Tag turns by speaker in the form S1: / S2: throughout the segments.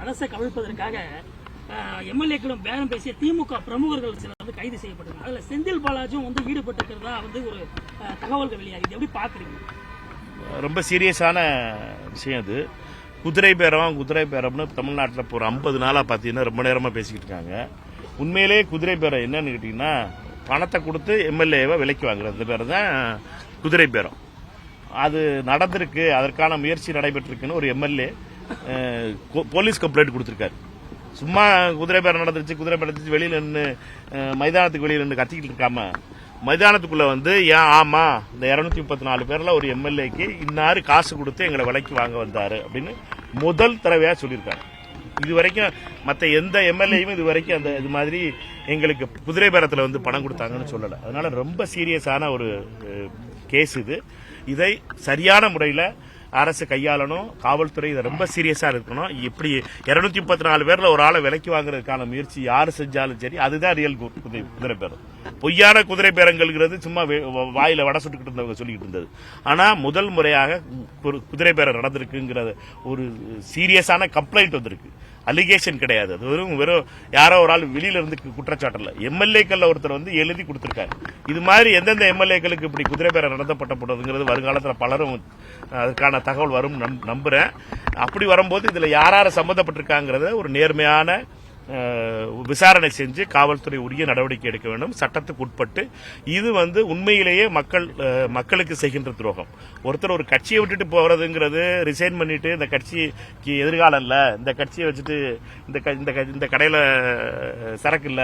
S1: அரசை கவிழ்ப்பதற்காக எம்எல்ஏக்களும் பேரம் பேசிய திமுக பிரமுகர்கள் சிலர் வந்து கைது செய்யப்பட்டிருக்காங்க. அதுல செந்தில் பாலாஜியும் வந்து ஈடுபட்டிருக்கிறதா வந்து ஒரு தகவல்கள் வெளியாகுது. எப்படி பாக்குறீங்க?
S2: ரொம்ப சீரியஸான விஷயம் அது. குதிரை பேரம்னு தமிழ்நாட்டில் இப்போ ஒரு 50 நாளாக பார்த்தீங்கன்னா ரொம்ப நேரமாக பேசிக்கிட்டு இருக்காங்க. உண்மையிலே குதிரை பேரம் என்னன்னு கேட்டிங்கன்னா, பணத்தை கொடுத்து எம்எல்ஏவை விலைக்கு வாங்குறது பேர் தான் குதிரை பேரம். அது நடந்திருக்கு, அதற்கான முயற்சி நடைபெற்றிருக்குன்னு ஒரு எம்எல்ஏ போலீஸ் கம்ப்ளைண்ட் கொடுத்துருக்காரு. சும்மா குதிரை பேரம் நடந்துருச்சு வெளியில் நின்று மைதானத்துக்கு வெளியில் நின்று கத்திக்கிட்டு இருக்காம, மைதானத்துக்குள்ள வந்து ஏன் ஆமா இந்த 234 பேர்ல ஒரு எம்எல்ஏக்கு இன்னாரு காசு கொடுத்து எங்களை விலைக்கு வாங்க வந்தாரு அப்படின்னு முதல் தடவையா சொல்லியிருக்காங்க. இது வரைக்கும் மற்ற எந்த எம்எல்ஏயும் இது வரைக்கும் அந்த இது மாதிரி எங்களுக்கு குதிரை பேரத்தில் வந்து பணம் கொடுத்தாங்கன்னு சொல்லலை. அதனால ரொம்ப சீரியஸான ஒரு கேஸ் இது. இதை சரியான முறையில் அரசு கையாளணும், காவல்துறை இதை ரொம்ப சீரியஸா இருக்கணும். இப்படி 234 பேர்ல ஒரு ஆளை விலைக்கு வாங்குறதுக்கான முயற்சி யாரு செஞ்சாலும் சரி, அதுதான் ரியல் குதிரை பேரம். பொய்யான குதிரை பேரங்கள்ங்கிறது சும்மா வாயில வடை சுட்டுக்கிட்டு இருந்தவங்க சொல்லிக்கிட்டு இருந்தது. ஆனா முதல் முறையாக குதிரை பேரம் நடந்திருக்குங்கிறது ஒரு சீரியஸான கம்ப்ளைண்ட் வந்திருக்கு. அலிகேஷன் கிடையாது. அது வெறும் யாரோ ஒரு ஆள் வெளியில இருந்து குற்றச்சாட்டுல எம்எல்ஏக்கள் ஒருத்தர் வந்து எழுதி கொடுத்திருக்காரு. இது மாதிரி எந்தெந்த எம்எல்ஏக்களுக்கு இப்படி குதிரை பேரம் நடத்தப்பட்டது வருங்காலத்தில் பலரும் அதுக்கான தகவல் வரும் நம்புறேன். அப்படி வரும்போது இதுல யார் சம்பந்தப்பட்டிருக்காங்கிறத ஒரு நேர்மையான விசாரணை செஞ்சு காவல்துறை உரிய நடவடிக்கை எடுக்க வேண்டும், சட்டத்துக்கு உட்பட்டு. இது வந்து உண்மையிலேயே மக்களுக்கு செய்கின்ற துரோகம். ஒருத்தர் ஒரு கட்சியை விட்டுட்டு போறதுங்கிறது, ரிசைன் பண்ணிட்டு இந்த கட்சிக்கு எதிர்காலம் இல்ல, இந்த கட்சியை வச்சுட்டு இந்த கடையில சரக்கு இல்ல,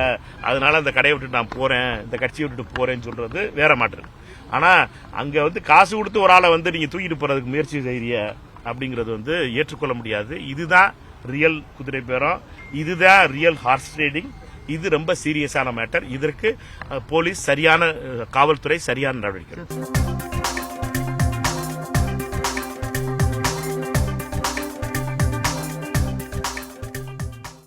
S2: அதனால இந்த கடையை விட்டுட்டு நான் போறேன், இந்த கட்சியை விட்டுட்டு போறேன்னு சொல்றது வேற மாற்று. ஆனா அங்க வந்து காசு கொடுத்து ஒரு ஆளை வந்து நீங்க தூக்கிட்டு போறதுக்கு முயற்சி செய்ய அப்படிங்கிறது வந்து ஏற்றுக்கொள்ள முடியாது. இதுதான் ரியல் குதிரை பேரம், இதுதான் ரியல் ஹார்ஸ் ட்ரேடிங். இது ரொம்ப சீரியஸான மேட்டர். இதற்கு போலீஸ் காவல்துறை சரியான நடவடிக்கை.